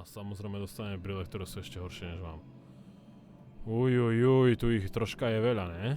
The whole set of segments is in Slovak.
samozrejme dostaneme brýle, ktoré sú ešte horšie než mám. Uj, tu ich troška je veľa, ne?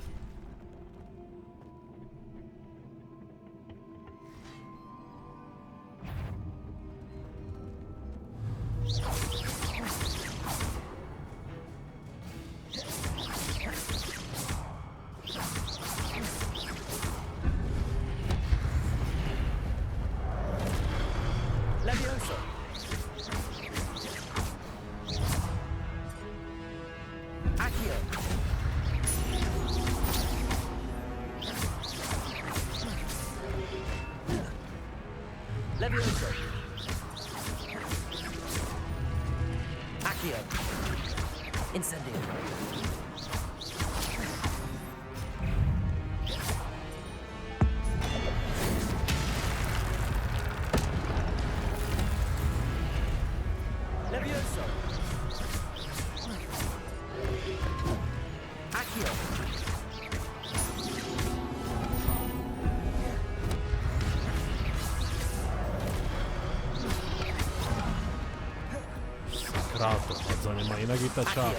Krát to chádza, nemá inak vytača.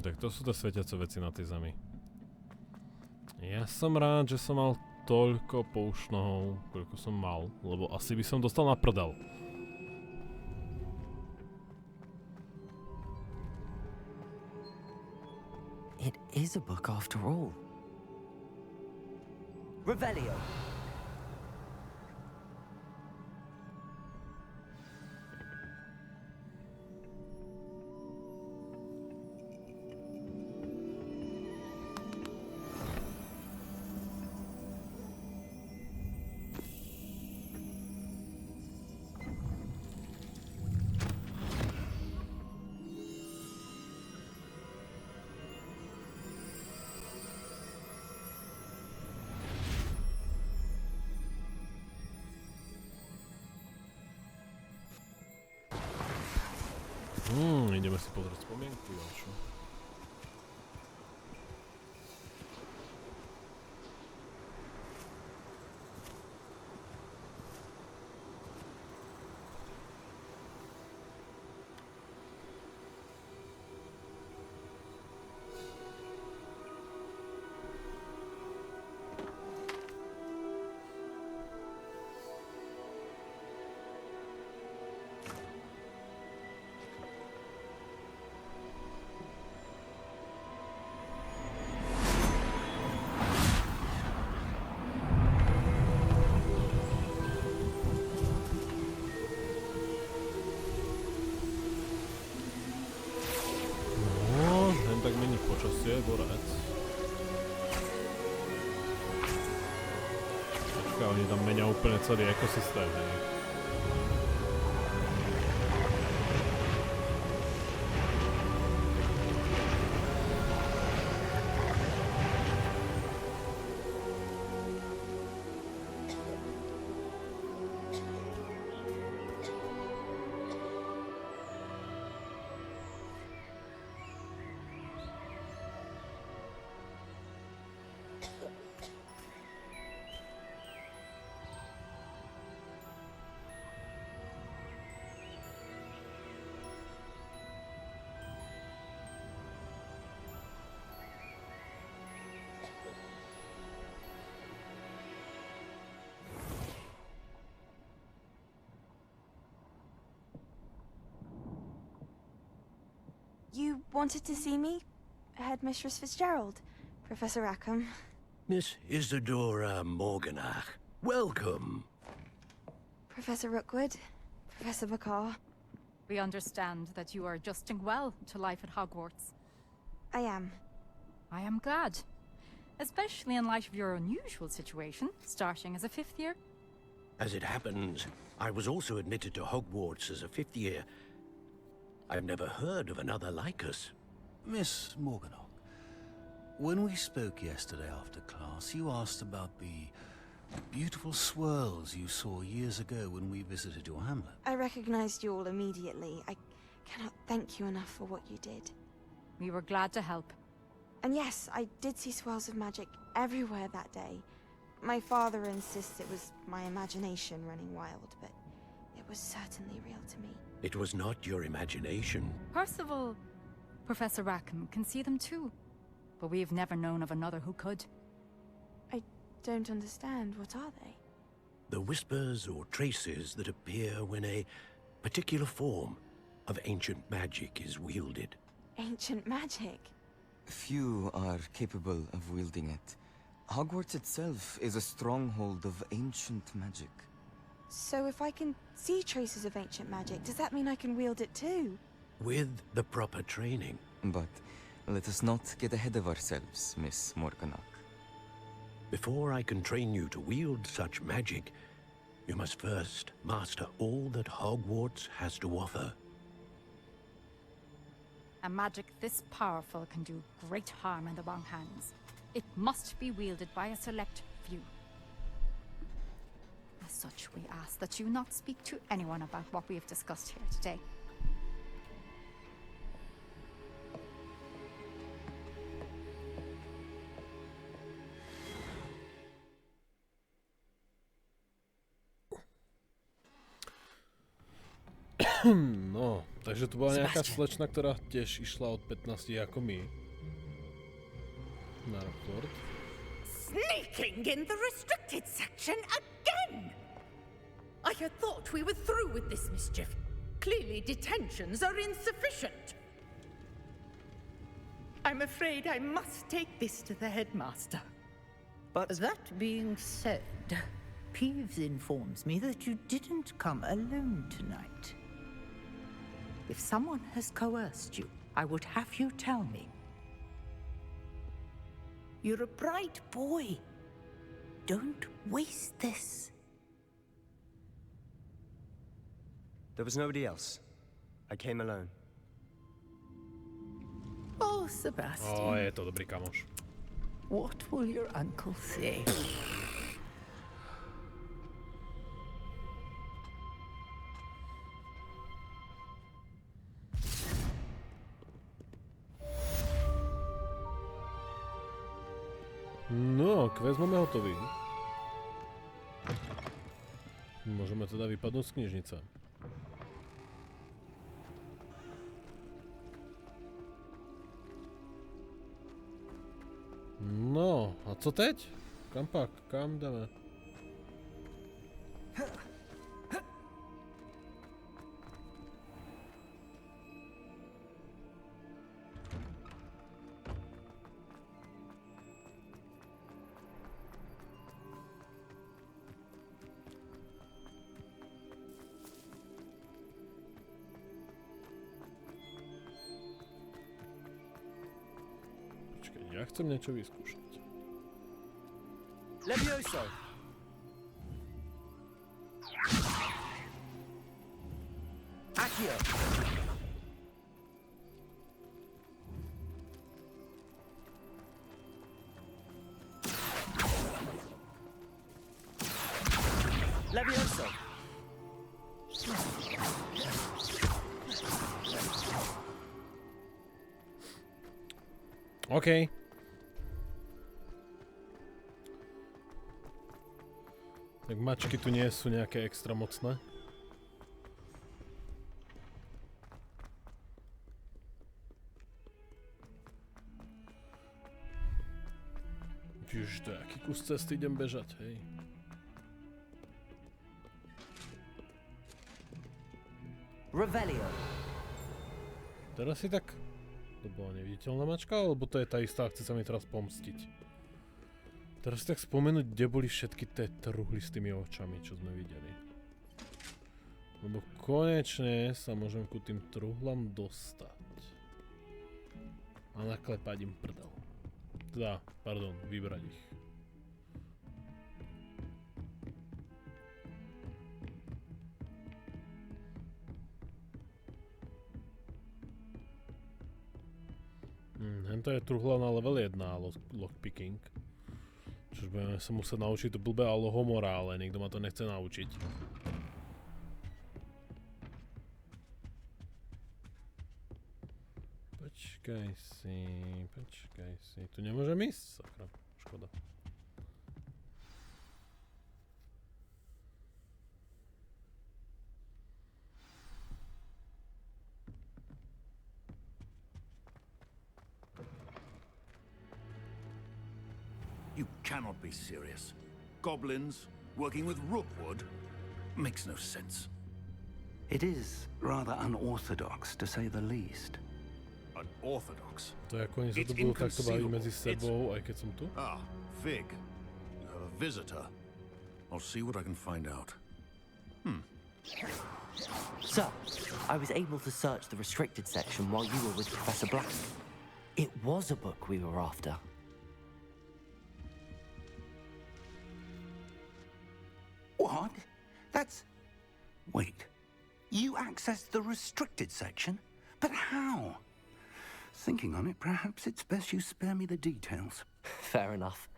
Tak to sú tie svetiace veci na tej zemi. Ja som rád, že som mal toľko poušnohov, koľko som mal, lebo asi by som dostal na prdel. It is a book after all. Revelio. Ideme si pozrieť spomienku, čo? Počasie, borec. Počkaj, oni tam menia úplne celý ekosystém, hej. You wanted to see me? Headmistress Fitzgerald, Professor Rackham. Miss Isadora Morganach, welcome. Professor Rookwood, Professor Bakar. We understand that you are adjusting well to life at Hogwarts. I am. I am glad. Especially in light of your unusual situation, starting as a fifth year. As it happens, I was also admitted to Hogwarts as a fifth year. I've never heard of another like us. Miss Morganock, when we spoke yesterday after class, you asked about the beautiful swirls you saw years ago when we visited your hamlet. I recognized you all immediately. I cannot thank you enough for what you did. We were glad to help. And yes, I did see swirls of magic everywhere that day. My father insists it was my imagination running wild, but it was certainly real to me. It was not your imagination. Percival, Professor Rackham can see them too. But we've never known of another who could. I don't understand. What are they? The whispers or traces that appear when a particular form of ancient magic is wielded. Ancient magic? Few are capable of wielding it. Hogwarts itself is a stronghold of ancient magic. So if I can see traces of ancient magic, does that mean I can wield it too? With the proper training. But let us not get ahead of ourselves, Miss Morganach. Before I can train you to wield such magic, you must first master all that Hogwarts has to offer. A magic this powerful can do great harm in the wrong hands. It must be wielded by a select few. As such, we ask that you not speak to anyone about what we have discussed here today. No, takže tu bola nejaká slečna, ktorá tiež išla od 15 ako my. Na rekord. Sneaking in the restricted section again! I had thought we were through with this mischief. Clearly detentions are insufficient. I'm afraid I must take this to the headmaster. But that being said, Peeves informs me that you didn't come alone tonight. If someone has coerced you, I would have you tell me. You're a bright boy. Don't waste this. There was nobody else. I came alone. Oh, Sebastian. Oh, je to dobrý kamoš. What will your uncle say? No, quest máme hotový. Môžeme teda vypadnúť z knižnice. No, a co teď? Kam pak? Kam jdeme? Ja chcem niečo vyskúšať. Levioso! Accio! Levioso! OK. Tak mačky tu nie sú nejaké extra mocné. Ježiš, to je aký kus cesty idem bežať, hej. Revelio. Teraz si tak... To bola neviditeľná mačka, alebo to je tá istá, chce sa mi teraz pomstiť? Teraz si tak spomenúť, kde boli všetky tie truhly s tými očami, čo sme videli. Lebo konečne sa môžem ku tým truhlám dostať. A naklepať im prdel. Teda, pardon, vybrať ich. Tento je truhla na level 1, lockpicking. Čiže budeme sa musieť naučiť to blbé alohomora, ale nikto ma to nechce naučiť. Počkaj si. Tu nemôžem ísť? Sakra, škoda. You cannot be serious. Goblins working with rookwood makes no sense. It is rather unorthodox, to say the least. Unorthodox? To je ako oni sa tu budú takto baviť medzi sebou, aj keď som tu? Ah, Fig. You have a visitor. I'll see what I can find out. Sir, I was able to search the restricted section while you were with Professor Black. It was a book we were after. What? That's... Wait. You accessed the restricted section? But how? Thinking on it, perhaps it's best you spare me the details. Fair enough.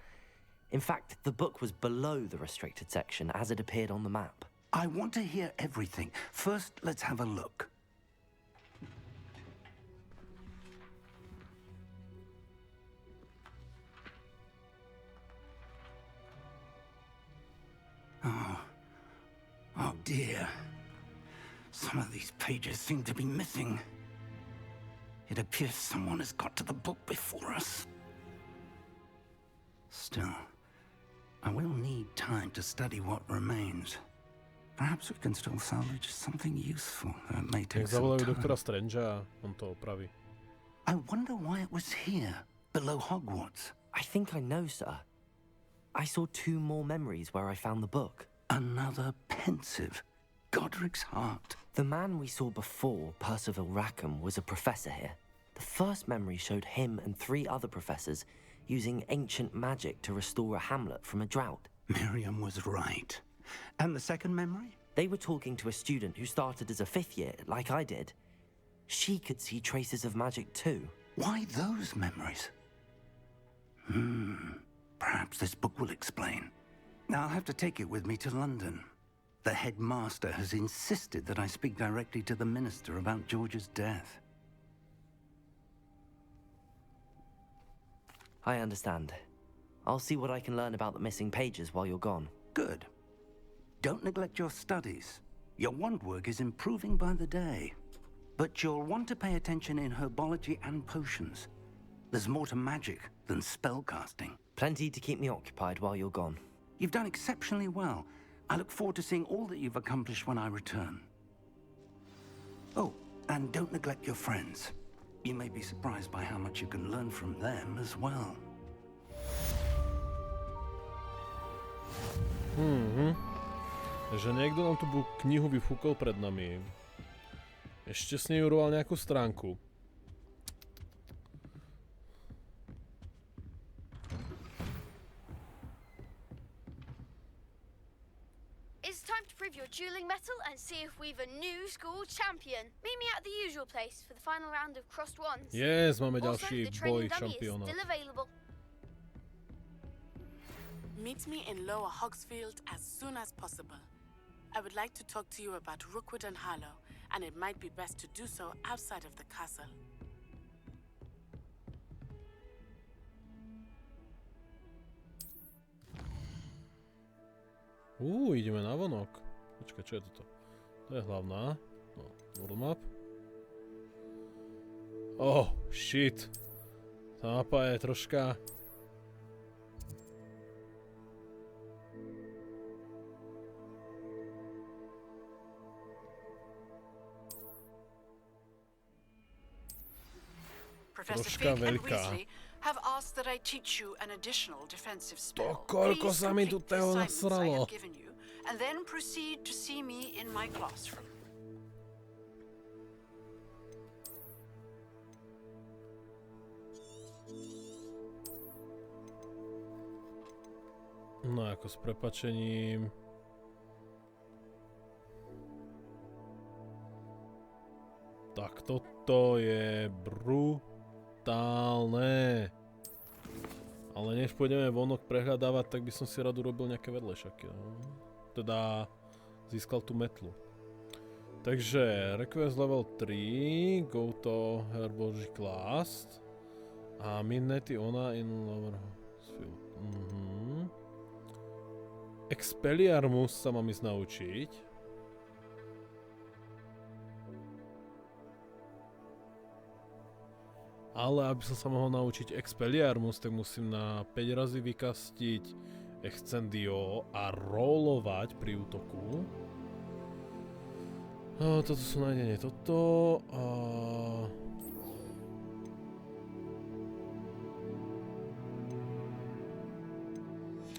In fact, the book was below the restricted section as it appeared on the map. I want to hear everything. First, let's have a look. Oh dear. Some of these pages seem to be missing. It appears someone has got to the book before us. Still, I will need time to study what remains. Perhaps we can still salvage something useful. It may take some time. Doktora Strangea, on to opraví. I wonder why it was here, below Hogwarts. I think I know, sir. I saw 2 more memories where I found the book. Another pensive. Godric's heart. The man we saw before, Percival Rackham, was a professor here. The first memory showed him and 3 other professors using ancient magic to restore a hamlet from a drought. Miriam was right. And the second memory? They were talking to a student who started as a 5th year, like I did. She could see traces of magic too. Why those memories? Perhaps this book will explain. I'll have to take it with me to London. The headmaster has insisted that I speak directly to the minister about George's death. I understand. I'll see what I can learn about the missing pages while you're gone. Good. Don't neglect your studies. Your wand work is improving by the day. But you'll want to pay attention in herbology and potions. There's more to magic than spellcasting. Plenty to keep me occupied while you're gone. You've done exceptionally well. I look forward to seeing all that you've accomplished when I return. Oh, and don't neglect your friends. You may be surprised by how much you can learn from them as well. Takže niekto nám tú knihu vyfúkol pred nami. Ešte s nej uroval nejakú stránku. It's time to prove your dueling mettle and see if we've a new school champion. Meet me at the usual place for the final round of crossed wands. Yes, máme Also, ďalší the training boj dummy is šampióna. still available. Meet me in Lower Hogsfield as soon as possible. I would like to talk to you about Rookwood and Harlow, and it might be best to do so outside of the castle. Ideme na vonok. Počkaj, čo je toto? To je hlavná. No, world map. Oh, shit. Tá mapa je troška... troška veľká. Have asked that I teach you an additional defensive spell. Koľko sa mi tu toho I nasralo. have given you, and then proceed to see me in my classroom. No ako s prepačením. Tak toto je brutálne. Ale než pôjdeme vonok prehľadávať, tak by som si rád urobil nejaké vedlejšaky. No. Teda získal tú metlu. Takže request level 3, go to Herbologia class. A Minnety ona in lower field. Expelliarmus sa mám ísť naučiť. Ale aby som sa mohol naučiť Expelliarmus, tak musím na 5 razy vykastiť Excendio a rollovať pri útoku. Toto sú nájdenie toto.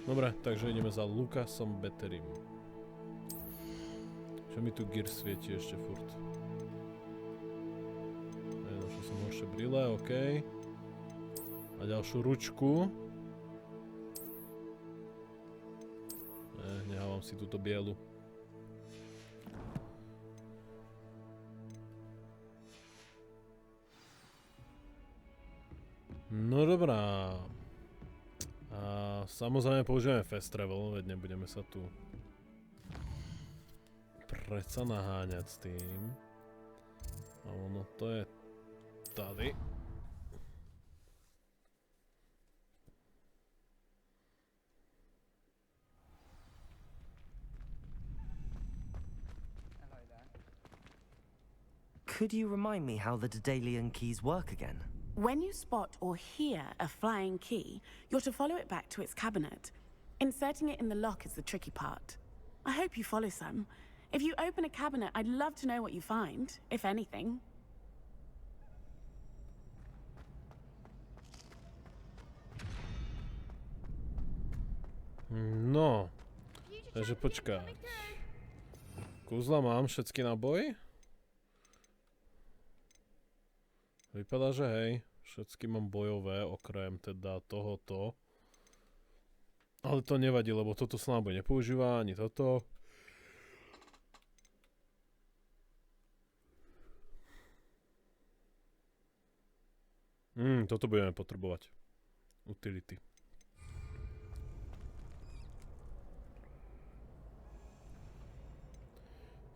Dobre, takže ideme za Lukasom Betterim. Čo mi tu gear svieti ešte furt? Našel som ešte brýle, OK. A ďalšiu ručku. Nehávam si túto bielu. No dobrá. A samozrejme použijeme fast travel, veď nebudeme sa tu predsa naháňať s tým. A ono to je tady. Could you remind me how the Daedalian keys work again? When you spot or hear a flying key, you're to follow it back to its cabinet. Inserting it in the lock is the tricky part. I hope you follow some. If you open a cabinet, I'd love to know what you find, if anything. No, takže počkať. Kúzla mám všetky náboje? Vypadá, že hej, všetky mám bojové, okrem teda tohoto. Ale to nevadí, lebo toto sa náboj nepoužíva, ani toto. Toto budeme potrebovať. Utility.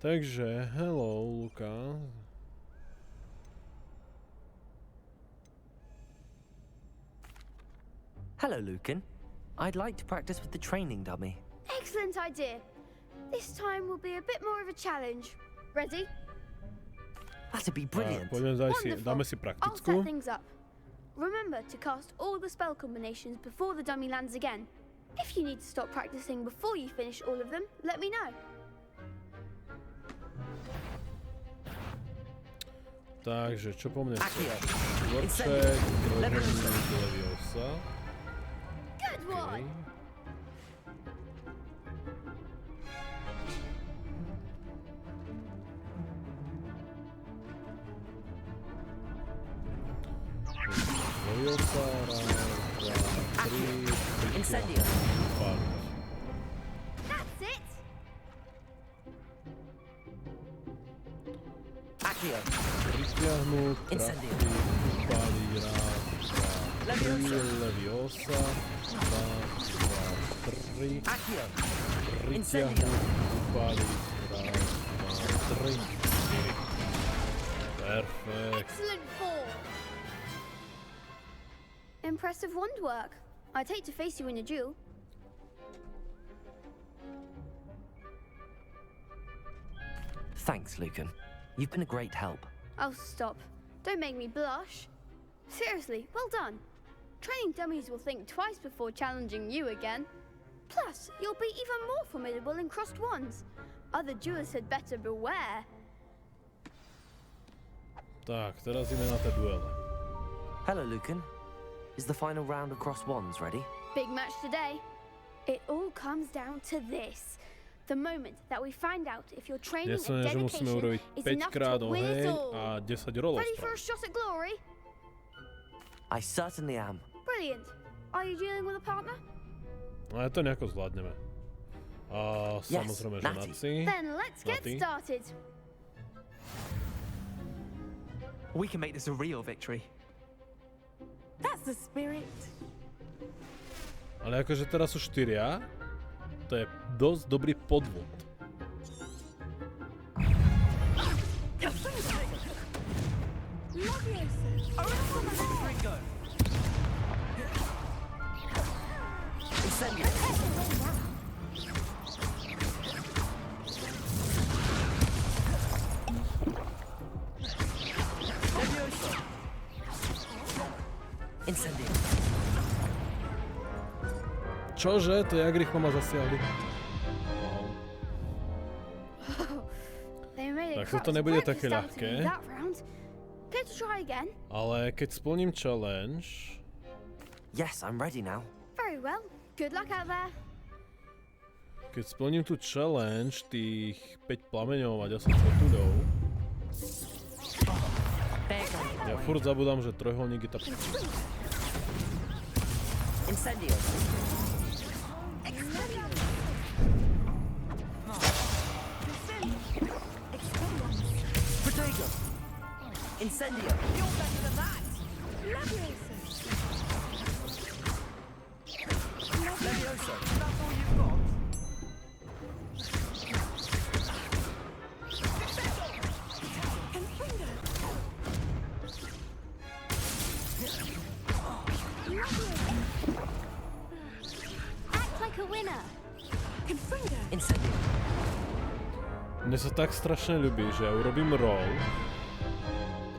Takže, hello, Luka. Hello, Lucan. I'd like to practice with the training dummy. Excellent idea. This time will be a bit more of a challenge. Ready? That'd be brilliant. Dáme si I'll set things up. Remember to cast all the spell combinations before the dummy lands again. If you need to stop practicing before you finish all of them, let me know. Takže, čo po mne chce? Vorček, Leviosa. Good one! Leviosa, raz, dva, tri, Incendio. That's it! Accio. Pritiahnuť, trafiť, upáliť, raz, dva, tri, Leviosa, raz, dva, tri, pritiahnuť, upáliť, raz, dva, tri, štyri. Perfekt. Excellent form! Impressive wand work. I'd hate to face you in a duel. Thanks, Lucan. You've been a great help. Oh, stop. Don't make me blush. Seriously, well done. Training dummies will think twice before challenging you again. Plus, you'll be even more formidable in crossed wands. Other duelists had better beware. Tak, teraz ideme na tie duele. Hello, Lucan. Is the final round of cross wands ready? Big match today. It all comes down to this. The moment that we find out if your training and dedication is enough to win it all. Ready for a shot at glory? I certainly am. Brilliant. Are you dealing with a partner? Ale to nejako zvládneme. A samozrejme, že Naci. Then let's get started. We can make this a real victory. That's the spirit. Ale akože teraz sú 4, to je dosť dobrý podvod. Čože? To je jak rýchlo ma zasiahli. Wow. Tak toto nebude také ľahké. Ale keď splním challenge... Yes, I'm ready now. Very well. Good luck out there. Keď splním tú challenge, tých 5 plameňov a 10 svetuľov... Ja furt zabudám, že trojuholník je tá... Incendio. Protego. Incendio. You're better than that. Levioso. That's all you've got. Act like a winner. Incendio. Mne sa tak strašne ľubí, že ja urobím roll.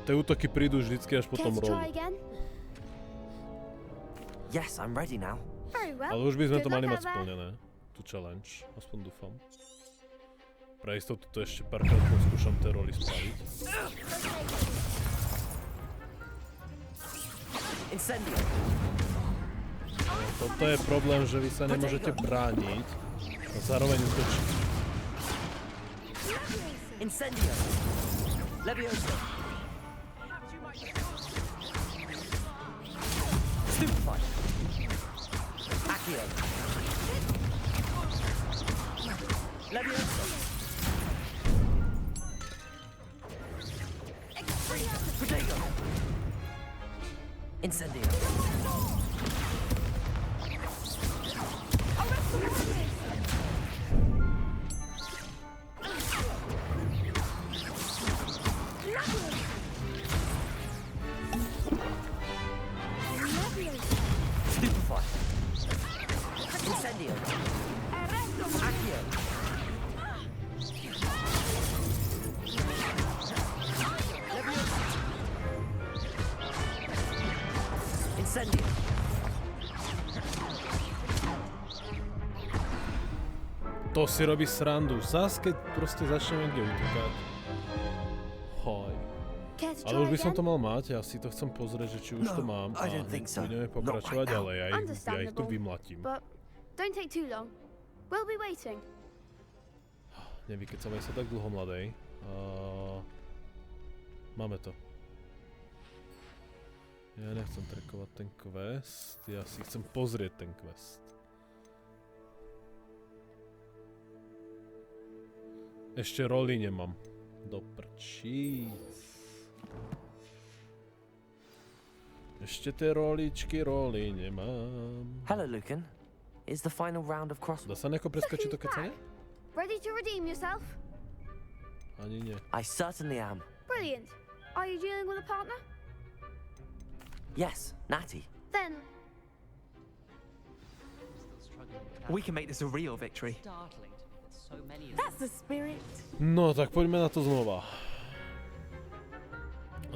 Tie útoky prídu vždycky až po tom rollu. Yes, I'm ready now. Ale už by sme to mali mať splnené. Tu challenge, aspoň dúfam. Pre istotu to ešte párkrát skúšam tie roly spraviť. Toto je problém, že vy sa nemôžete brániť a zároveň útočiť. Incendio. Levioso. Stupefy. Accio. Levioso. Protego. Incendio. Stupefy. Incendio. Accio. Levioso. Incendio. To si robí srandu. Zas, keď proste začneme niekde utekať. Hoj. Ale už by som to mal mať, ja si to chcem pozrieť, že či už to mám a budeme pokračovať, ale ja ich tu vymlatím. Nevykecame sa tak dlho, mladej. Máme to. Ja nechcem trackovať ten quest, ja si chcem pozrieť ten quest. Ešte roly nemám. Do prčíc. Ešte tie roly nemám. Hello, Lucan. Is the final round of crossword? Dá sa nejako preskočiť to kecanie? Ready to redeem yourself? Ani nie. I certainly am. Brilliant. Are you dealing with a partner? Yes, Natty. Then we can make this a real victory. That's the spirit. No, tak poďme na to znova.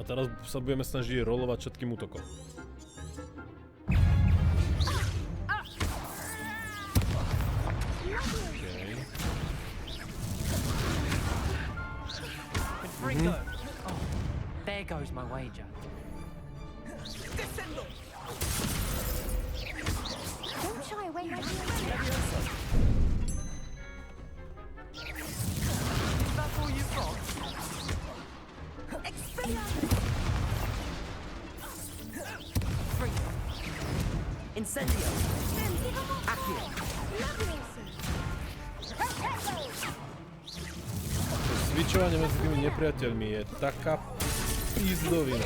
A teraz sa budeme snažiť rolovať všetkým útokom. Oh, there goes my wager. don't shy away from me. That's all you've got? Incendio. Accio. Switchovanie medzi tými nepriateľmi je taká pízdovina.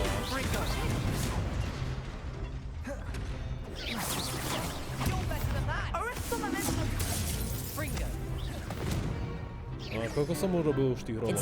Koľko som urobil už tých rolov?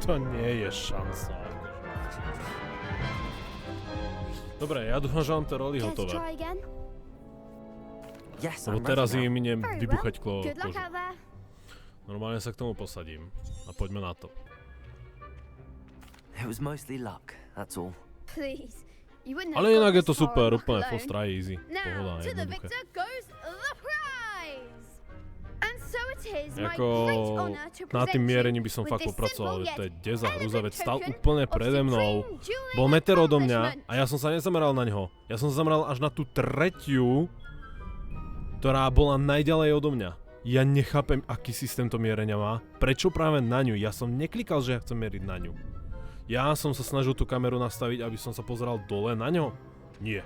To nie je šanca. Dobre, ja dúfam, že mám tie roly hotové. Lebo teraz im idem vybuchať kožu. Normálne sa k tomu posadím. A poďme na to. Ale inak je to super, úplne full try easy. Pohoda, jednoduché. Jako na tým mierení by som fakt popracoval, to je des a hrúzavec, stal úplne prede mnou. Bol meter odo mňa a ja som sa nezameral na ňo. Ja som sa zameral až na tú tretiu, ktorá bola najďalej odo mňa. Ja nechápem, aký systém to mierenia má. Prečo práve na ňu? Ja som neklikal, že ja chcem mieriť na ňu. Ja som sa snažil tú kameru nastaviť, aby som sa pozeral dole na ňo. Nie.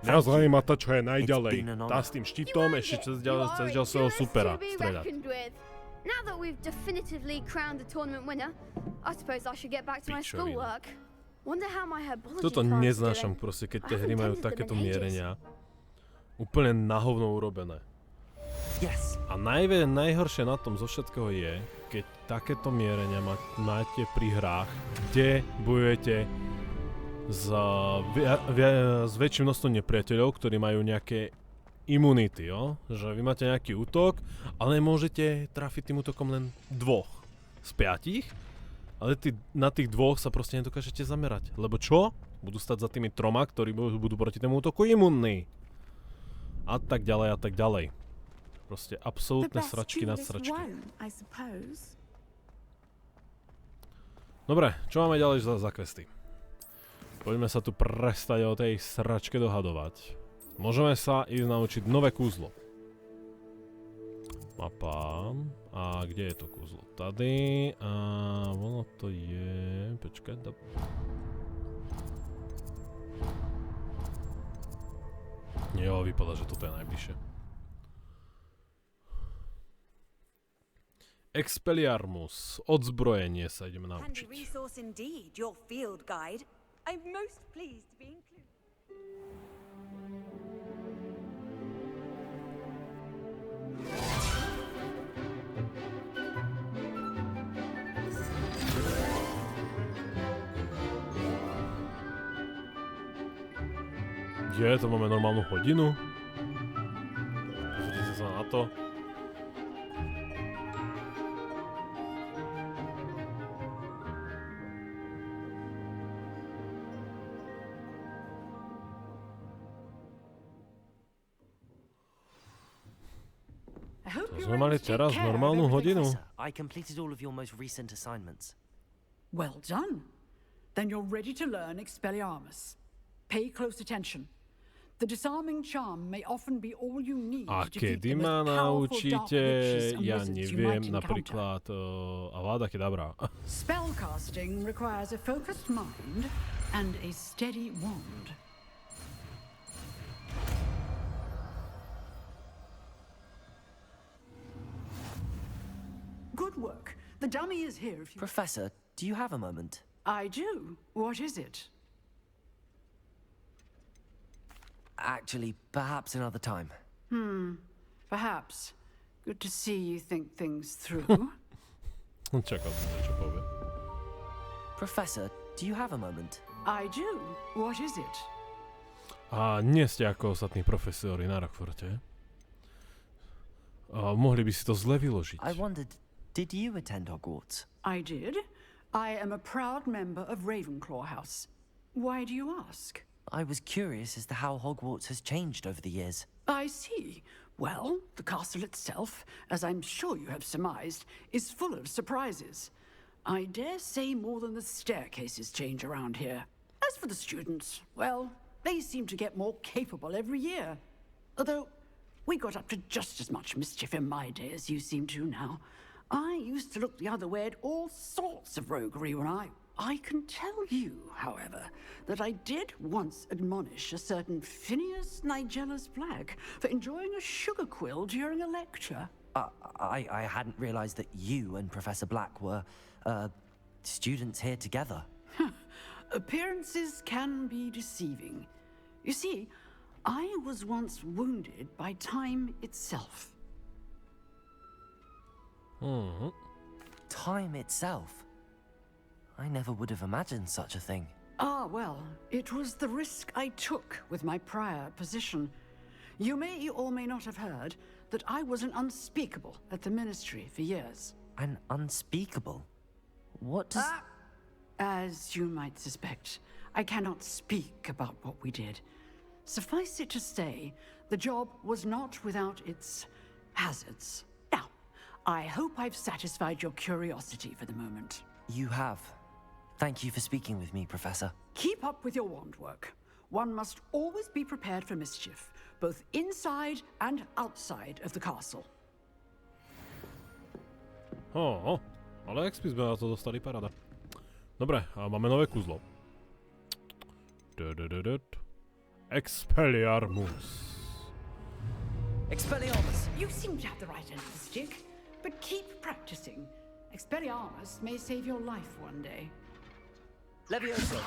Mňa zaujíma to, čo je najďalej. Tá s tým štítom ešte cez ďalšieho supera stredať. Toto neznášam proste, keď tie hry majú takéto mierenia. Úplne na hovno urobené. A najhoršie na tom zo všetkého je, keď takéto mierenia máte pri hrách, kde bojujete s väčším množstvom nepriateľov, ktorí majú nejaké imunity, jo? Že vy máte nejaký útok, ale môžete trafiť tým útokom len 2 z 5, ale na tých 2 sa proste nedokážete zamerať. Lebo čo? Budú stať za tými 3, ktorí budú proti tomu útoku imunní. A tak ďalej, a tak ďalej. Proste absolútne sračky nad sračky. Dobre, čo máme ďalej za questy? Poďme sa tu prestať o tej sračke dohadovať. Môžeme sa ísť naučiť nové kúzlo. Mapa. A kde je to kúzlo? Tady. A ono to je... Počkaj. Jo, vypadá, že toto je najbližšie. Expelliarmus. Odzbrojenie sa ideme naučiť. I'm most pleased to be included. To máme normálnu hodinu? Pozrite sa na to. Sme mali teraz normálnu hodinu. I completed all of your most recent assignments. Well done. Then you're ready to learn Expelliarmus. Pay close attention. The disarming charm may often be all you need a to defeat kedy the ma most powerful dark naučíte, witches and ja wizards you neviem, might encounter. napríklad Avada Kedavra. Spellcasting requires a focused mind and a steady wand. Good work. The dummy is here if you... Professor, do you have a moment? I do. What is it? Actually, perhaps another time. Perhaps. Good to see you think things through. Čakal som, čo povie. Professor, do you have a moment? I do. What is it? A nie ste ako ostatní profesori na Rockforte. Mohli by si to zle vyložiť. I wondered, did you attend Hogwarts? I did. I am a proud member of Ravenclaw House. Why do you ask? I was curious as to how Hogwarts has changed over the years. I see. Well, the castle itself, as I'm sure you have surmised, is full of surprises. I dare say more than the staircases change around here. As for the students, well, they seem to get more capable every year. Although, we got up to just as much mischief in my day as you seem to now. I used to look the other way at all sorts of roguery when I can tell you, however, that I did once admonish a certain Phineas Nigella's Black for enjoying a sugar quill during a lecture. I hadn't realized that you and Professor Black were, students here together. Appearances can be deceiving. You see, I was once wounded by time itself. Time itself? I never would have imagined such a thing. Ah, well, it was the risk I took with my prior position. You may or may not have heard that I was an unspeakable at the Ministry for years. An unspeakable? What does... As you might suspect, I cannot speak about what we did. Suffice it to say, the job was not without its hazards. Now, I hope I've satisfied your curiosity for the moment. You have. Thank you for speaking with me, Professor. Keep up with your wand work. One must always be prepared for mischief, both inside and outside of the castle. Ale XP sme na to dostali, paráda. Dobre, a máme nové kúzlo. Expelliarmus. Expelliarmus! You seem to have the right end of the stick, but keep practicing. Expelliarmus may save your life one day. Levioso!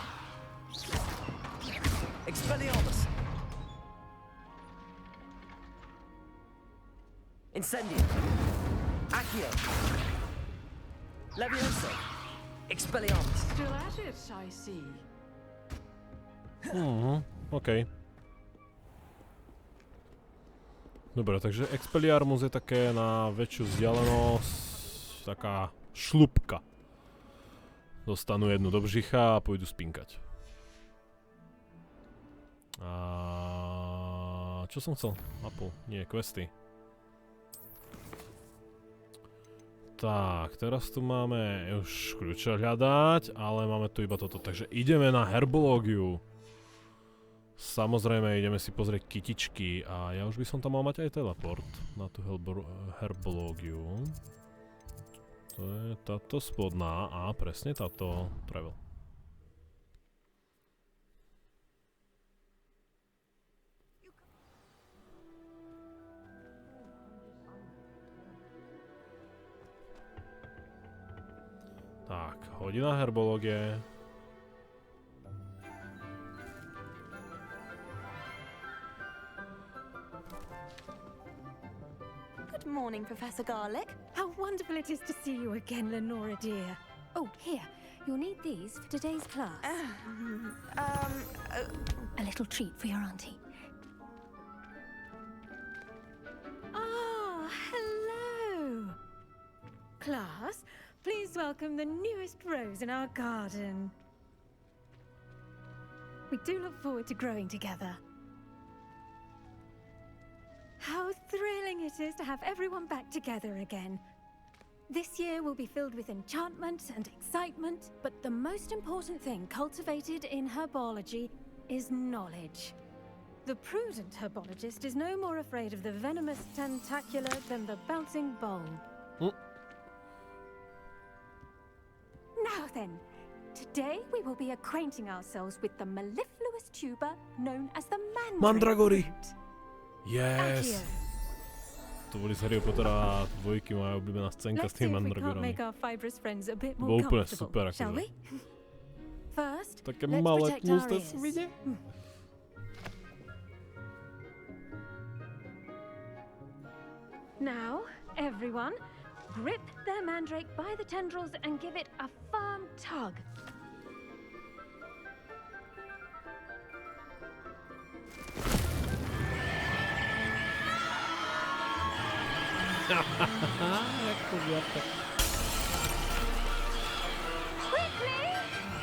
Expelliarmus! Incendio! Accio! Levioso! Expelliarmus! Still at it, I see. Okej. Dobre, takže Expelliarmus je také na väčšiu vzdialenosť, taká šlupka. Dostanú jednu do břicha a pôjdu spinkať. A čo som chcel? Apple, nie, questy. Tak, teraz tu máme už kľúče hľadať, ale máme tu iba toto, takže ideme na herbológiu. Samozrejme, ideme si pozrieť kytičky a ja už by som tam mal mať aj teleport na tú herbológiu. To je táto spodná a presne táto travel. Tak, hodina herbológie. Good morning, Professor Garlick. How wonderful it is to see you again, Lenora dear. Oh, here. You'll need these for today's class. A little treat for your auntie. Ah, hello. Class, please welcome the newest rose in our garden. We do look forward to growing together. How thrilling it is to have everyone back together again. This year will be filled with enchantment and excitement, but the most important thing cultivated in herbology is knowledge. The prudent herbologist is no more afraid of the venomous tentacular than the bouncing bulb. Now then, today we will be acquainting ourselves with the mellifluous tuber known as the mandragory. Yes! To boli z Harryho Pottera dvojky, moja obľúbená scénka s tými mandragorami. To bolo úplne super, akože. Také malé tlusté svine. Now, everyone, grip their mandrake by the tendrils and give it a firm tug. Jak to wiatek. Quickly!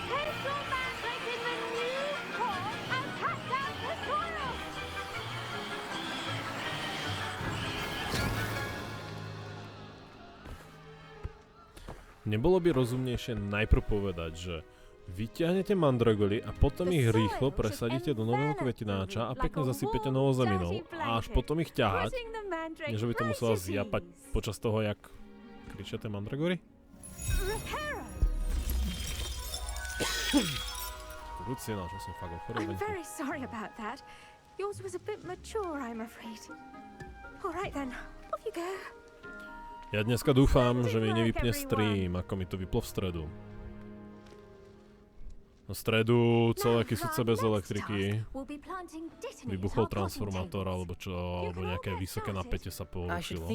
Place your mandrake in the new pot and cut down the soil! Nebolo by rozumnejšie najprv povedať, že vyťahnete mandragory a potom ich rýchlo presadíte do nového kvetináča a pekne zasypete novou zeminou a až potom ich ťahať, než by to musela zjapať počas toho, jak kričia tie mandragory? Luciana, že som fakt ochoril. I'm very sorry about that. Yours was a bit mature, I'm afraid. All right then, off you go. Ja dneska dúfam, že mi nevypne stream, ako mi to vyplo v stredu. Na stredu celé kysuce bez elektriky. Vybuchol transformátor alebo čo, alebo nejaké vysoké napätie sa porušilo.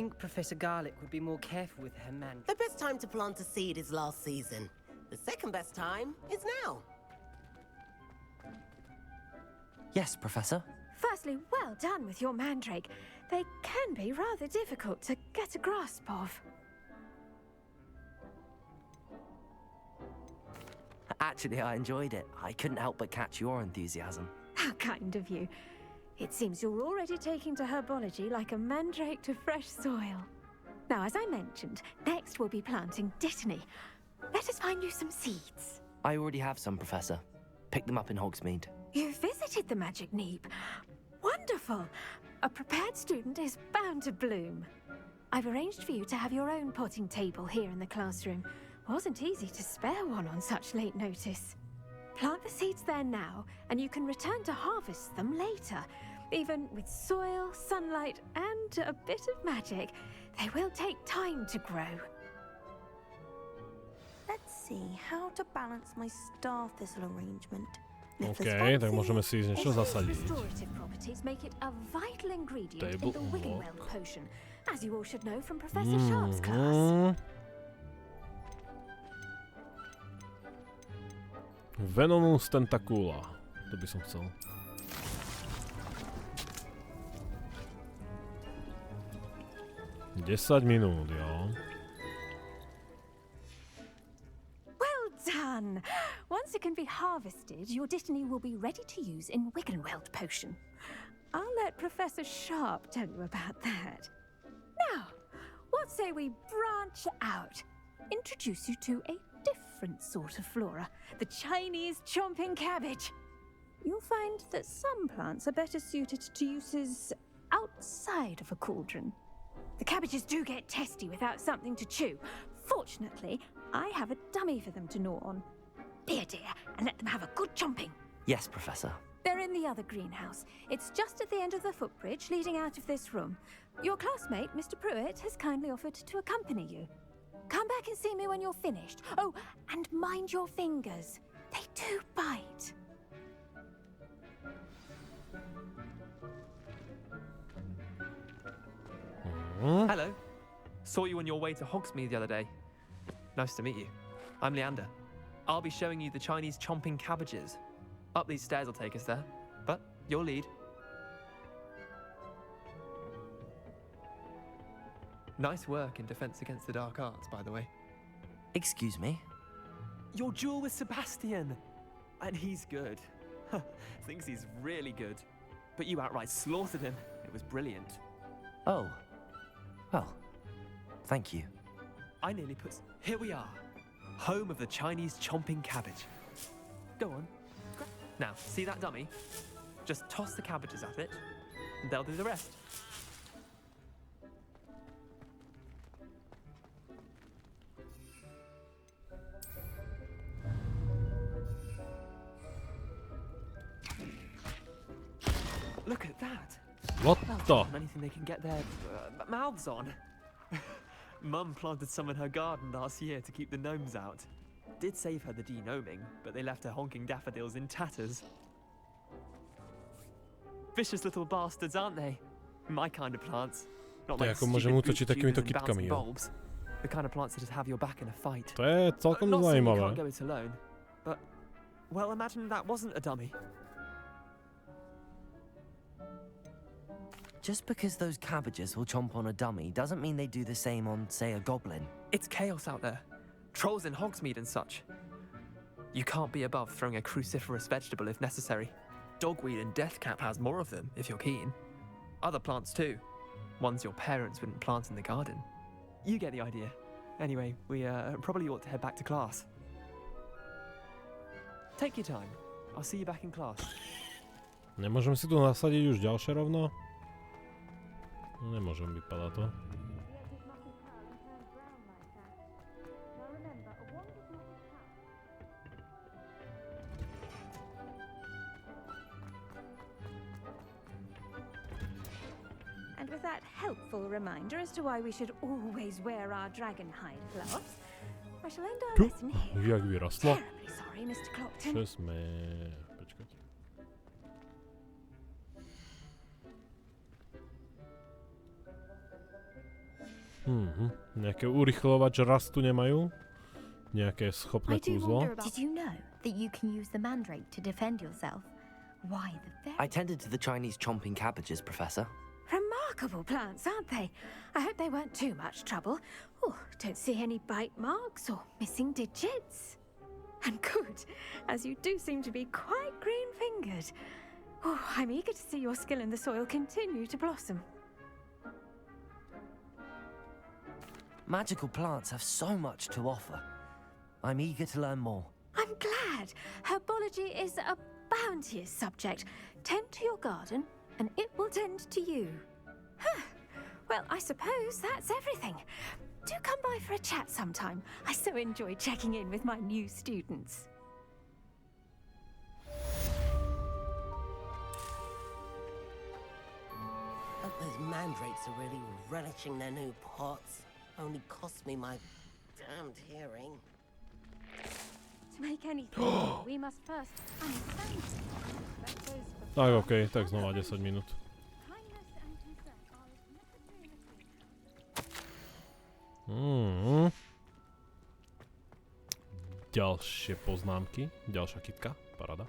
The best time to plant a seed is last season. The second best time is now. Yes, Professor. Firstly, well done with your mandrake. They can be rather difficult to get a grasp of. Actually, I enjoyed it. I couldn't help but catch your enthusiasm. How kind of you. It seems you're already taking to herbology like a mandrake to fresh soil. Now, as I mentioned, next we'll be planting dittany. Let us find you some seeds. I already have some, Professor. Picked them up in Hogsmeade. You visited the Magic Neep. Wonderful. A prepared student is bound to bloom. I've arranged for you to have your own potting table here in the classroom. Wasn't easy to spare one on such late notice. Plant the seeds there now, and you can return to harvest them later. Even with soil, sunlight, and a bit of magic, they will take time to grow. Let's see how to balance my star thistle arrangement. OK, tak môžeme si niečo zasadiť. Restorative properties make it a vital ingredient in the Wiggenweld potion, as you all should know from Professor Sharp's class. Venomous tentacula. To by som chcel. Desať minút, jo. Well done! Once it can be harvested, your dittany will be ready to use in Wiggenweld potion. I'll let Professor Sharp tell you about that. Now, what say we branch out? Introduce you to a different sort of flora, the Chinese chomping cabbage. You'll find that some plants are better suited to uses outside of a cauldron. The cabbages do get testy without something to chew. Fortunately, I have a dummy for them to gnaw on. Be a dear and let them have a good chomping. Yes, Professor. They're in the other greenhouse. It's just at the end of the footbridge leading out of this room. Your classmate, Mr. Pruitt, has kindly offered to accompany you. Come back and see me when you're finished. Oh, and mind your fingers. They do bite. Hello. Saw you on your way to Hogsmeade the other day. Nice to meet you. I'm Leander. I'll be showing you the Chinese chomping cabbages. Up these stairs will take us there, but your lead. Nice work in Defense Against the Dark Arts, by the way. Excuse me? Your duel with Sebastian! And he's good. Thinks he's really good. But you outright slaughtered him. It was brilliant. Oh. Well, thank you. I nearly put... Here we are. Home of the Chinese chomping cabbage. Go on. Now, see that dummy? Just toss the cabbages at it, and they'll do the rest. Look at that. What the? Anything they can get their mouths on. Mum planted some in her garden last year to keep the gnomes out. Did save her the de-gnoming, but they left her honking daffodils in tatters. Vicious little bastards, aren't they? My kind of plants. Not like stupid boot and bouncing bulbs. The kind of plants that just have your back in a fight. To je celkom Not saying you zajímavé. can't go it alone, but well, imagine that wasn't a dummy. Just because those cabbages will chomp on a dummy doesn't mean they do the same on, say, a goblin. It's chaos out there. Trolls in Hogsmeade and such. You can't be above throwing a cruciferous vegetable if necessary. Dogweed and deathcap has more of them, if you're keen. Other plants too. Ones your parents wouldn't plant in the garden. You get the idea. Anyway, we probably ought to head back to class. Take your time. I'll see you back in class. Nemôžem si tu nasadiť už ďalšie rovno? Nemôžem, vypadá to. And with that helpful reminder as to why we should always wear our dragon hide gloves, I shall end our lesson here. Jak vyrastla? Terribly sorry, Mr. Clockton. Čo sme... Počkať. Nejaké urychľovač rastu nemajú? Nejaké schopné kúzlo? Did you know that you can use the mandrake to defend yourself? Why the very... I tended to the Chinese chomping cabbages, Professor. Remarkable plants, aren't they? I hope they weren't too much trouble. Oh, don't see any bite marks or missing digits. And good, as you do seem to be quite green-fingered. Oh, I'm eager to see your skill in the soil continue to blossom. Magical plants have so much to offer. I'm eager to learn more. I'm glad. Herbology is a bounteous subject. Tend to your garden, and it will tend to you. Huh. Well, I suppose that's everything. Do come by for a chat sometime. I so enjoy checking in with my new students. Hope those mandrakes are really relishing their new pots. Only cost me my damned hearing. To make anything, we must first understand. Tak okej, tak znova 10 minút. Ďalšie poznámky, ďalšia kitka, paráda.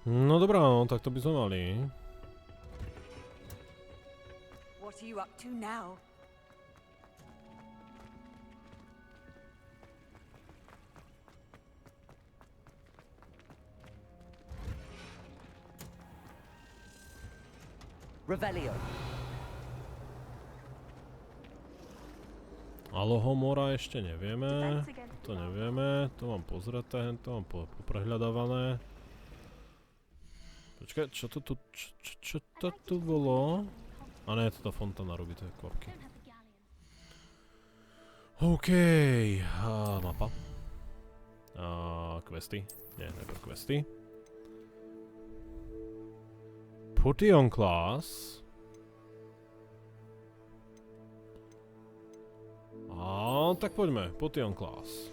No dobrá, no, tak to by sme mali. What are you up to now? Revelio. Alohomora ešte nevieme. To nevieme. To mám pozreté, to mám poprehľadávané. Počkaj, čo to tu bolo? A ne, toto fontána robí, to je kvapky. OK. Mapa. Questy. Nie, najprv questy. Putty on class. Tak poďme, putty on class.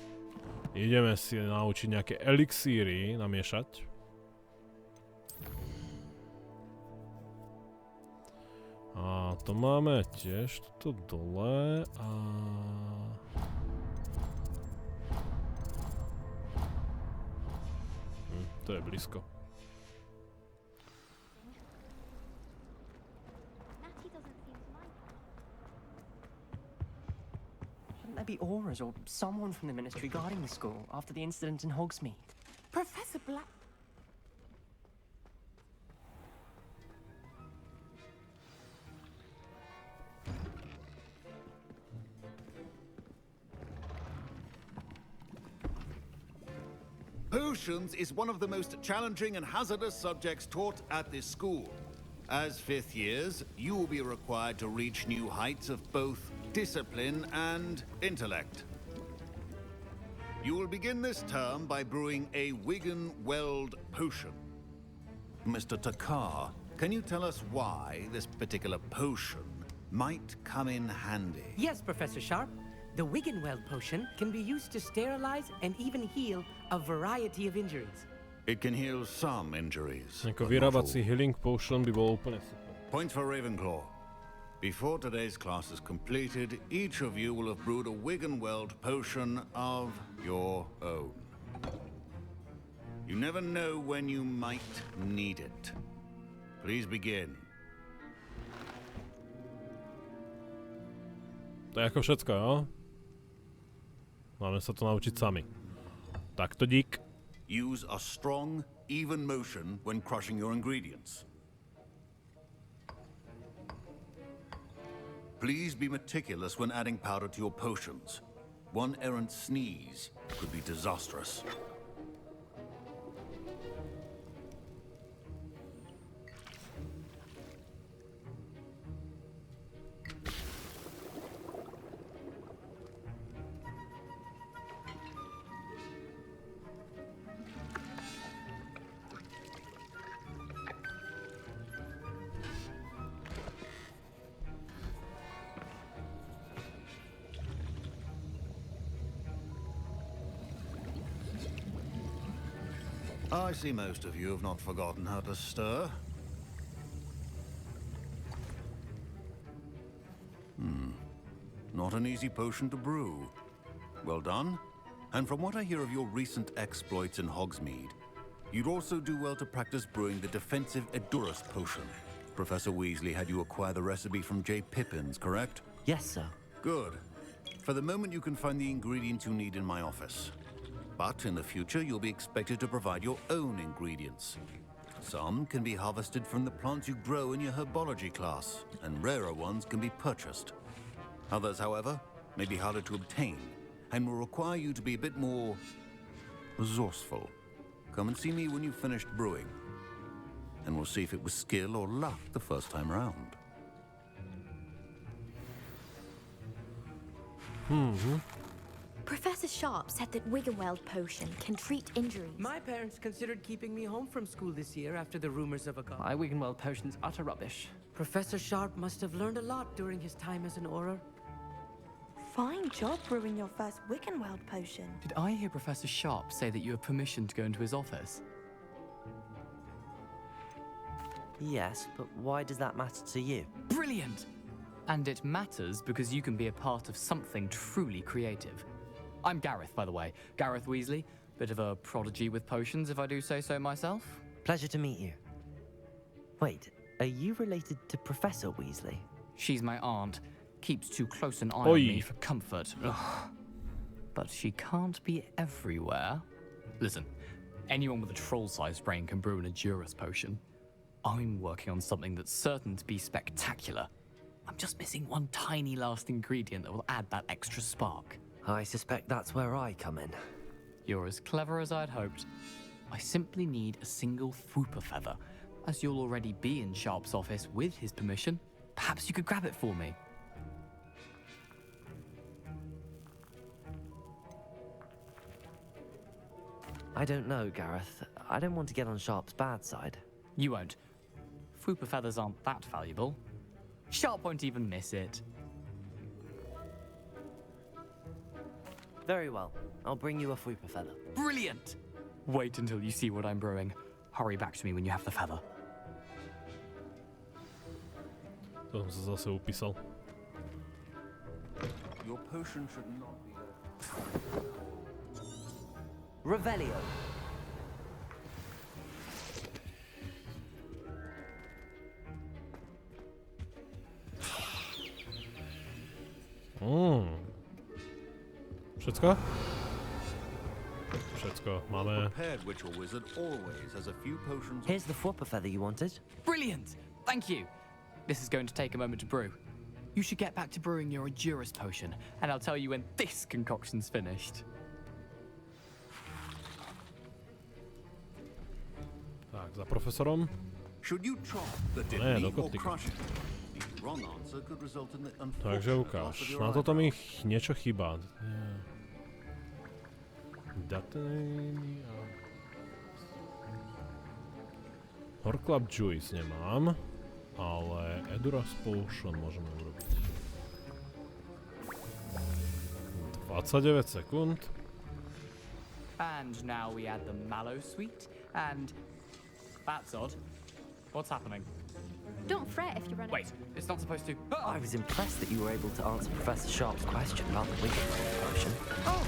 Ideme si naučiť nejaké elixíry namiešať. A to máme tiež toto dole a... To je blízko. Shouldn't there be auras or someone from the ministry guarding the school after the incident in Hogsmeade? Professor Black... Potions is one of the most challenging and hazardous subjects taught at this school. As fifth years, you will be required to reach new heights of both discipline and intellect. You will begin this term by brewing a Wigan-Weld potion. Mr. Takar, can you tell us why this particular potion might come in handy? Yes, Professor Sharp. The Wigan-Weld potion can be used to sterilize and even heal a variety of injuries. It can heal some injuries. Ako vyrábací healing potion by bol úplne super. Point for Ravenclaw. Before today's class is completed, each of you will have brewed a Wigan-Weld potion of your own. You never know when you might need it. Please begin. To je ako všetko, jo? Máme sa to naučiť sami. Takto dík. Use a strong, even motion when crushing your ingredients. Please be meticulous when adding powder to your potions. One errant sneeze could be disastrous. I see most of you have not forgotten how to stir. Not an easy potion to brew. Well done. And from what I hear of your recent exploits in Hogsmeade, you'd also do well to practice brewing the defensive Edurus potion. Professor Weasley had you acquire the recipe from J. Pippins, correct? Yes, sir. Good. For the moment, you can find the ingredients you need in my office. But in the future, you'll be expected to provide your own ingredients. Some can be harvested from the plants you grow in your herbology class, and rarer ones can be purchased. Others, however, may be harder to obtain, and will require you to be a bit more resourceful. Come and see me when you've finished brewing, and we'll see if it was skill or luck the first time round. Professor Sharp said that Wiggenweld potion can treat injuries. My parents considered keeping me home from school this year after the rumors of a cough. My Wiggenweld potion's utter rubbish. Professor Sharp must have learned a lot during his time as an Auror. Fine job brewing your first Wiggenweld potion. Did I hear Professor Sharp say that you have permission to go into his office? Yes, but why does that matter to you? Brilliant! And it matters because you can be a part of something truly creative. I'm Gareth, by the way. Gareth Weasley. Bit of a prodigy with potions, if I do say so myself. Pleasure to meet you. Wait, are you related to Professor Weasley? She's my aunt. Keeps too close an eye on me for comfort. Ugh. But she can't be everywhere. Listen, anyone with a troll-sized brain can brew an Edurus potion. I'm working on something that's certain to be spectacular. I'm just missing one tiny last ingredient that will add that extra spark. I suspect that's where I come in. You're as clever as I'd hoped. I simply need a single Fwooper feather. As you'll already be in Sharp's office with his permission, perhaps you could grab it for me. I don't know, Gareth. I don't want to get on Sharp's bad side. You won't. Fwooper feathers aren't that valuable. Sharp won't even miss it. Very well. I'll bring you a Fwooper feather. Brilliant! Wait until you see what I'm brewing. Hurry back to me when you have the feather. To som sa zase upísal. Your potion should not be Revelio. Všetko? Všetko, máme. Prepared witch or wizard always has a few potions. Here's the Fwooper feather you wanted. Brilliant! Thank you! This is going to take a moment to brew. You should get back to brewing your Edurus potion, and I'll tell you when this concoction's finished. Tak, za profesorom. Should you chop the Ne, do or kotlíka. crush it? The wrong answer could result in the Takže unfortunate loss of ukáž. your Na toto mi eyebrows. niečo chýba. Datiny a... Horclub Juice nemám, ale Edurus Potion môžeme urobiť. 29 sekúnd. And now we add the mallow sweet, and... That's odd. What's happening? Don't fret if you run Wait, it's not supposed to... I was impressed that you were able to answer Professor Sharp's question about the Wiggenweld potion. Oh,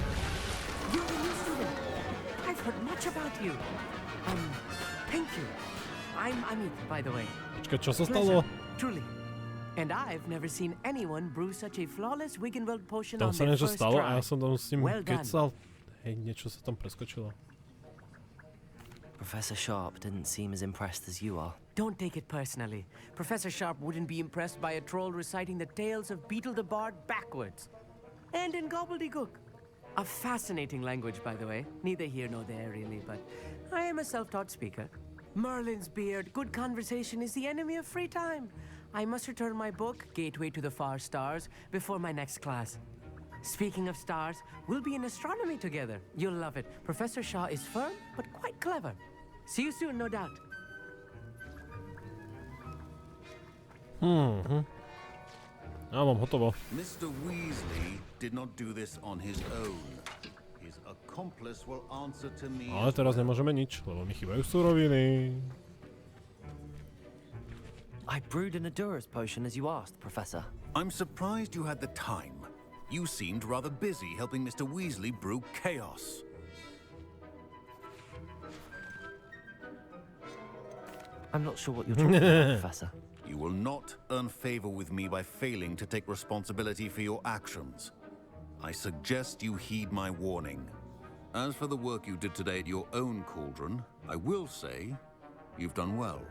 you're a new student. I've heard much about you. Thank you. I'm Amit, by the way. Počkaj, čo sa stalo? Truly. And I've never seen anyone brew such a flawless Wiggenweld potion Tam on sa their niečo first stalo try. a ja som tam s ním Well done. kecal. Hej, niečo sa tam preskočilo. Professor Sharp didn't seem as impressed as you are. Don't take it personally. Professor Sharp wouldn't be impressed by a troll reciting the tales of Beetle the Bard backwards. And in gobbledygook. A fascinating language, by the way. Neither here nor there, really, but I am a self-taught speaker. Merlin's beard, good conversation is the enemy of free time. I must return my book, Gateway to the Far Stars, before my next class. Speaking of stars, we'll be in astronomy together. You'll love it. Professor Shaw is firm, but quite clever. See you soon, no doubt. Ja mám hotovo. Mr. Weasley did not do this on his own. His accomplice will answer to me. Ale teraz nemôžeme nič, lebo mi chýbajú suroviny. I brewed an Adura's potion as you asked, Professor. I'm surprised you had the time. You seemed rather busy helping Mr. Weasley brew chaos. I'm not sure what you're talking about, Professor. You will not earn favor with me by failing to take responsibility for your actions. I suggest you heed my warning. As for the work you did today at your own cauldron, I will say you've done well.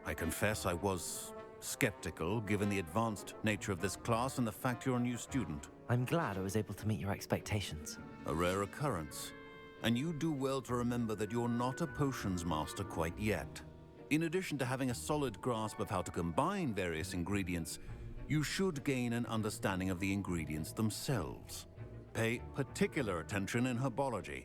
I confess I was skeptical given the advanced nature of this class and the fact you're a new student. I'm glad I was able to meet your expectations. A rare occurrence. And you do well to remember that you're not a potions master quite yet. In addition to having a solid grasp of how to combine various ingredients, you should gain an understanding of the ingredients themselves. Pay particular attention in herbology.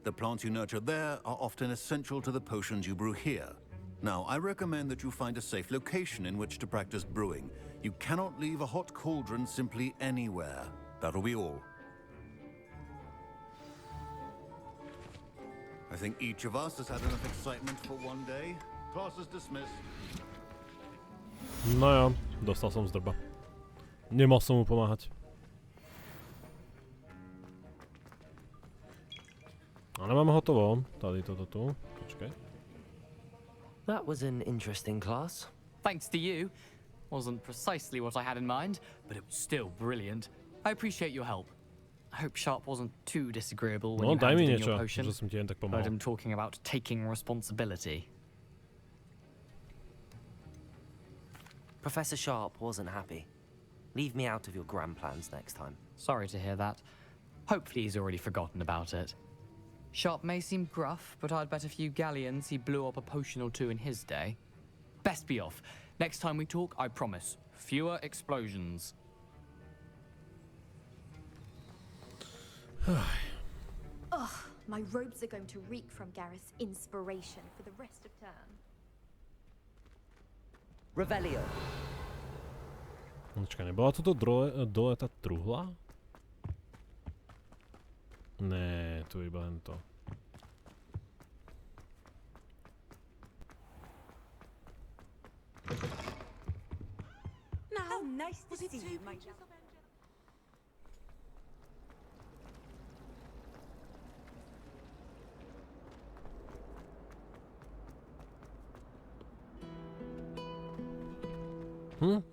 The plants you nurture there are often essential to the potions you brew here. Now, I recommend that you find a safe location in which to practice brewing. You cannot leave a hot cauldron simply anywhere. That'll be all. I think each of us has had enough excitement for one day. Class is dismissed. No jo, dostal som z drba. Nemal som mu pomáhať. Ale máme hotovo. Tady toto tu. Počkaj. That was an interesting class. Thanks to you. Wasn't precisely what I had in mind, but it was still brilliant. I appreciate your help. I hope Sharp wasn't too disagreeable when you handed in your potion. Heard him talking about taking responsibility. Professor Sharp wasn't happy. Leave me out of your grand plans next time. Sorry to hear that. Hopefully he's already forgotten about it. Sharp may seem gruff, but I'd bet a few galleons he blew up a potion or two in his day. Best be off. Next time we talk, I promise, fewer explosions. Ugh, my robes are going to reek from Gareth's inspiration for the rest of term. Revelio. Počkaj, nebola toto dole tá truhla? Nee, tu iba len to. How nice to see you, my child.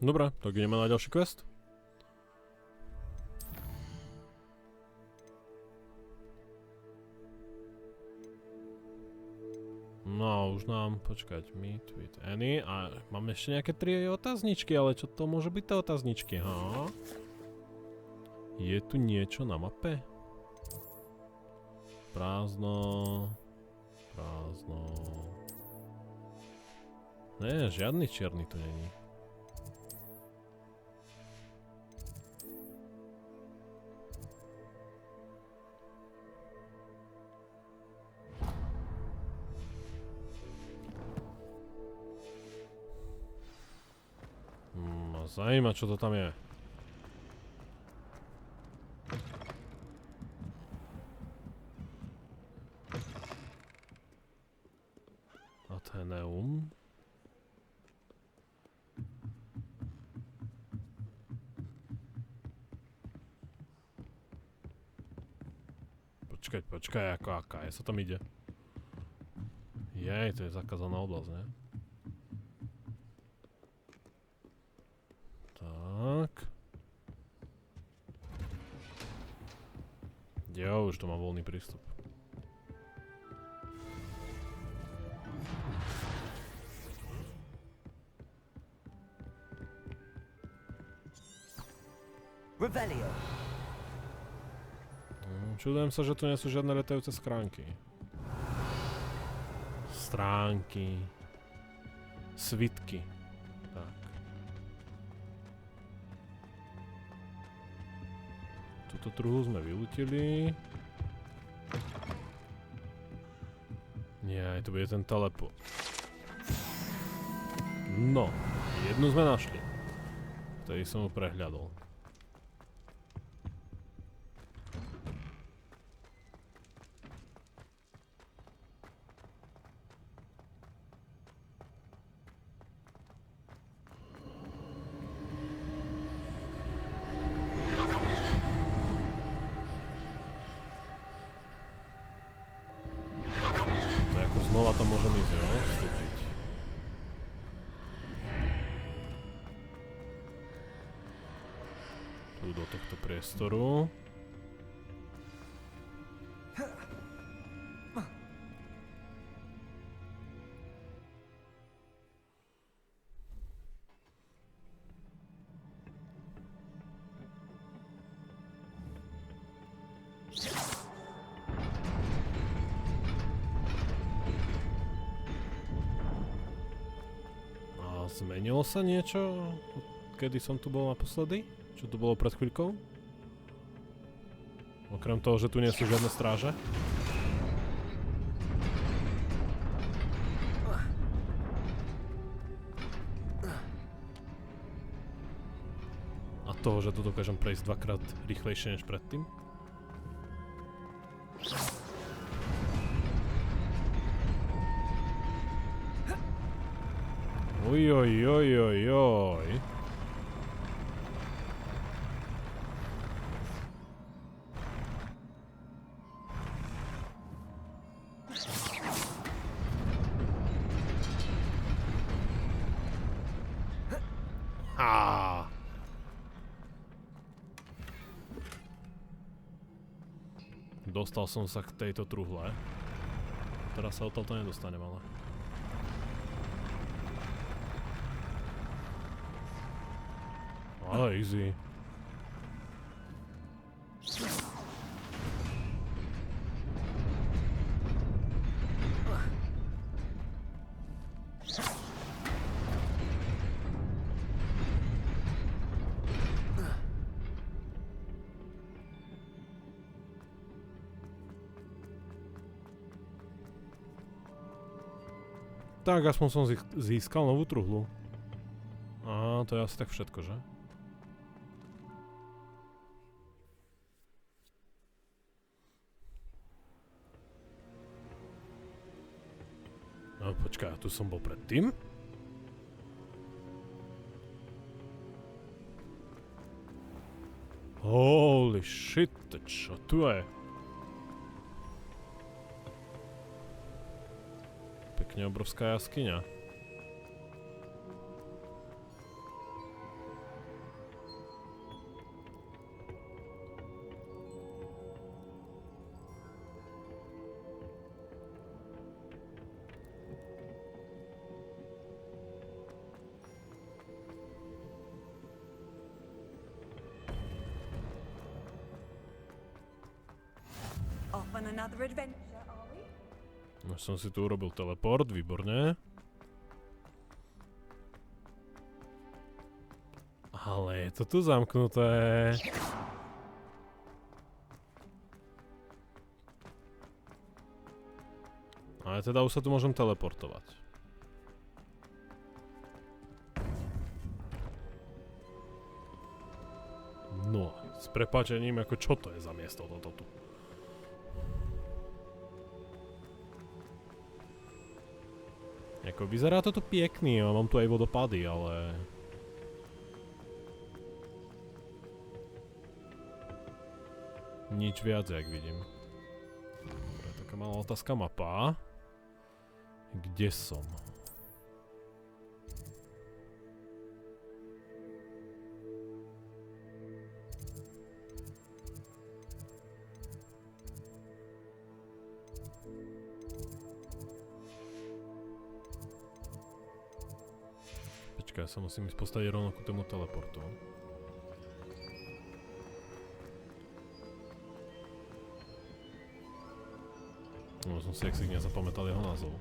Dobre, tak ideme na ďalší quest. No, už nám, počkať, meet with Annie a máme ešte nejaké 3 otázničky, ale čo to môže byť tie otázničky, ha? Je tu niečo na mape? Prázdno. Prázdno. Nie, žiadny čierny tu není. Zajíma, čo to tam je. Atheneum. Počkaj, ako aká je, sa tam ide. Jej, to je zakázaná oblasť, ne? Tak. Jo, už to má voľný prístup. Revelio. Čudujem sa, že tu nie sú žiadne letajúce schránky. Stránky. Svitky. Tak. Túto truhlu sme vylútili. Nie, aj to bude ten teleport. No, jednu sme našli. Ktorý som ho prehľadol. Znova tam môžem ísť, jo? Vstúpiť. Tu do tohto priestoru. Zmenilo sa niečo, kedy som tu bol naposledy? Čo tu bolo pred chvíľkou? Okrem toho, že tu nie sú žiadne stráže. A toho, že tu dokážem prejsť dvakrát rýchlejšie než predtým. Ojojojojoj. Dostal som sa k tejto truhle. Teraz sa odtiaľto nedostanem, ale... Ale easy. Tak, aspoň som získal novú truhlu. A to je asi tak všetko, že? No počkaj, tu som bol predtým? Holy shit, čo tu je? Pekne obrovská jaskyňa. Už som si tu urobil teleport, výborne. Ale je to tu zamknuté. Ale teda už sa tu môžem teleportovať. No, s prepáčením, ako čo to je za miesto toto tu? Jako vyzerá to tu pěkný, jo, mám tu aj vodopady, ale... Nič viac, jak vidím. To je taká malá otázka mapa. Kde som? Ja sa musím ísť postaviť rovno ku tomu teleportu. No som si nezapamätal jeho názov.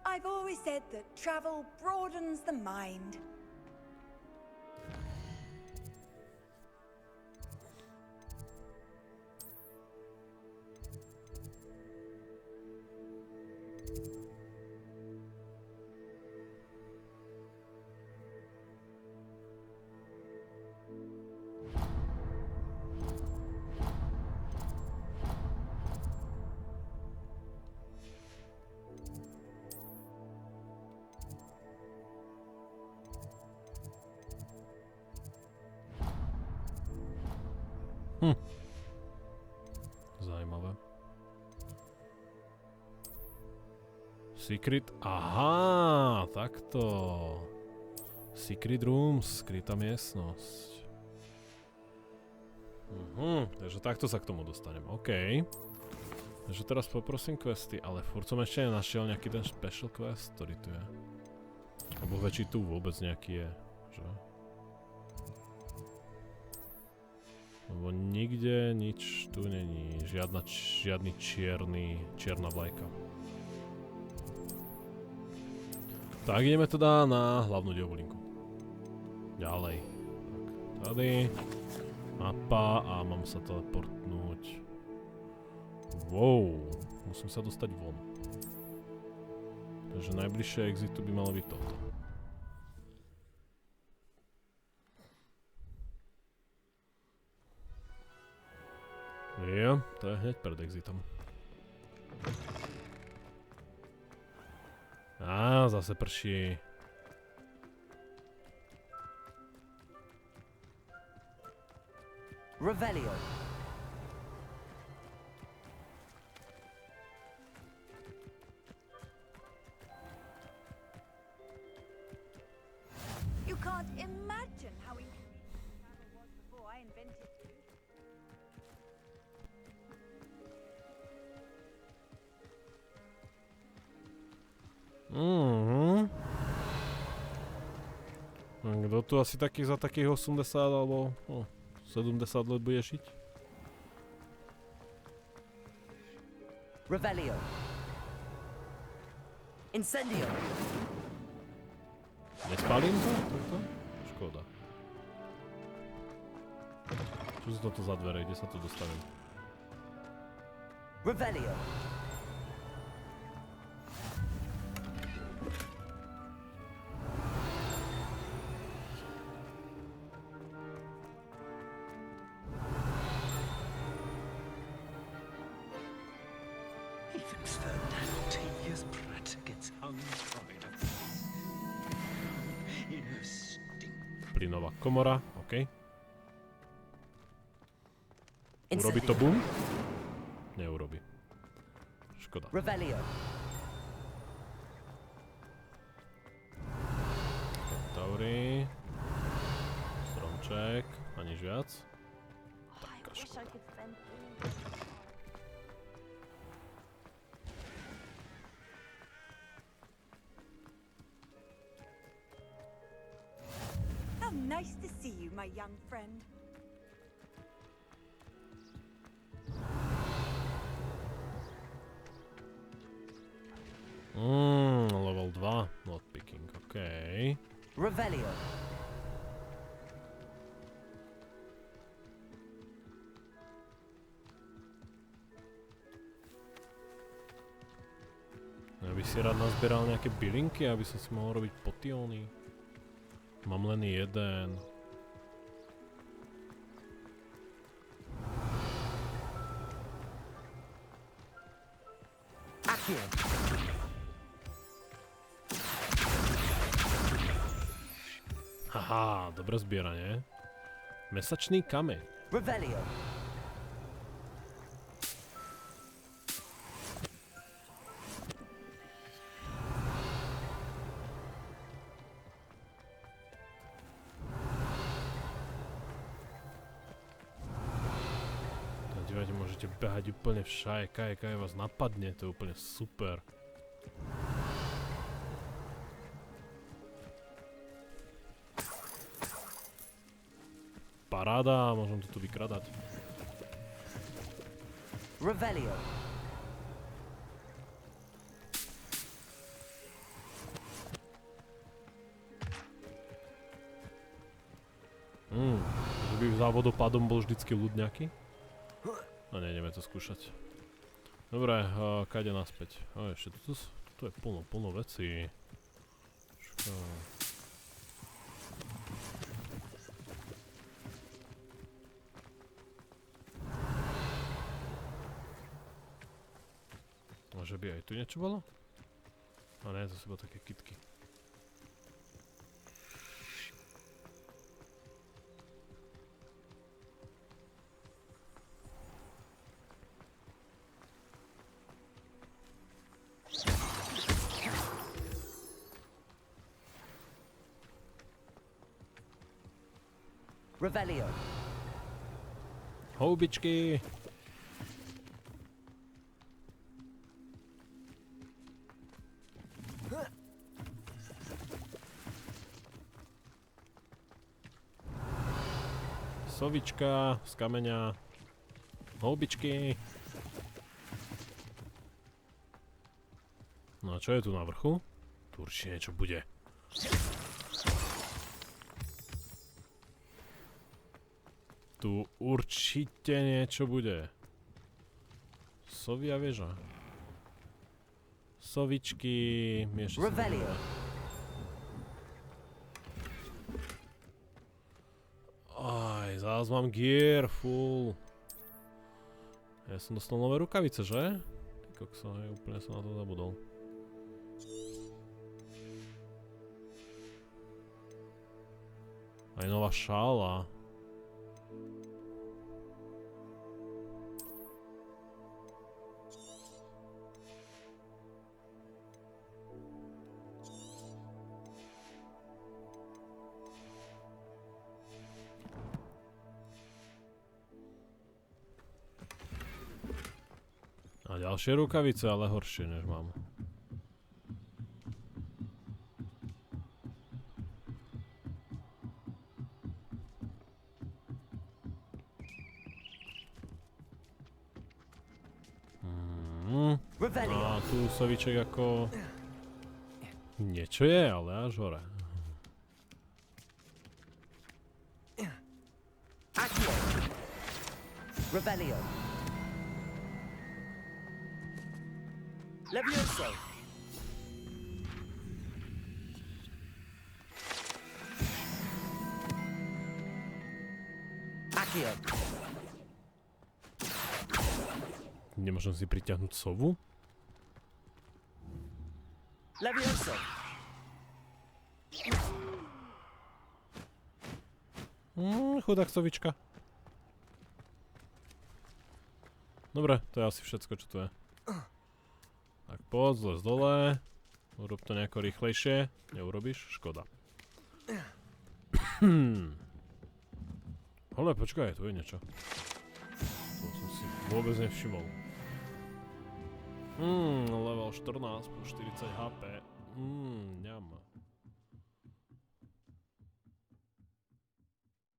I've always said that travel broadens the mind. Zajímavé. Secret, aha, takto. Secret room, skrytá miestnosť. Takže takto sa k tomu dostanem, OK. Takže teraz poprosím questy, ale furt som ešte nenašiel nejaký ten special quest, ktorý tu je. Alebo väčší tu vôbec nejaký je, že? Lebo nikde nič tu není, žiadny čierna vlajka. Tak ideme teda na hlavnú diabolinku. Ďalej. Tak, tady. Mapa a mám sa teleportnúť. Wow, musím sa dostať von. Takže najbližšie exitu by malo byť toto. Jo, to je hneď pred exitom. Á, zase prší. Revelio. You can't imagine how incredible travel was before I invented you. Kto tu asi za takých 80 alebo 70 let bude žiť? Revelio. Incendio. Nespálím to? Škoda. Čo sú toto za dvere? Kde sa tu dostanem? Revelio. Plynová komora, OK. Urobí to boom? Neurobí. Škoda. Taury. Stromček. A nič viac. Taká škoda. Nice to see you, my young friend. Level 2, not picking, okay. Revelio. Ja by si rád nazbieral nejaké bylinky, aby som si mohol robiť potióny. Mám len jeden. Haha, dobré zbieranie. Mesačný kameň. Revelio. Môžete behať úplne všade, kaj vás napadne, to je úplne super. Paráda, môžem to tu vykradať. Revelio. Že by za vodopádom bol vždycky ľud nejaký? No nejdeme to skúšať. Dobre, kade naspäť? Ešte tu je plno vecí. Že by aj tu niečo bolo? A ne, to sú iba také kytky. Revelio. Houbičky. Sovička z kameňa. Houbičky. No a čo je tu na vrchu? Tu určite niečo bude. Tu určite niečo bude. Sovia väža. Sovičky. Aj, zás mám gear full. Ja som dostal nové rukavice, že? Ty kokso, hej, úplne som na to zabudol. Aj nová šála. A ďalšie rukavice, ale horšie než mám. A tu soviček ako... Niečo je, ale až hore. Revelio. Levioso. Accio. Nemôžem si pritiahnuť sovu? Levioso. Chudák sovička. Dobre, to je asi všetko, čo tu je. Tak poď, zles dole. Urob to nejako rýchlejšie. Neurobíš? Škoda. Ale počkaj, tu je niečo. To som si vôbec nevšimol. Level 14 plus 40 HP. Ňam.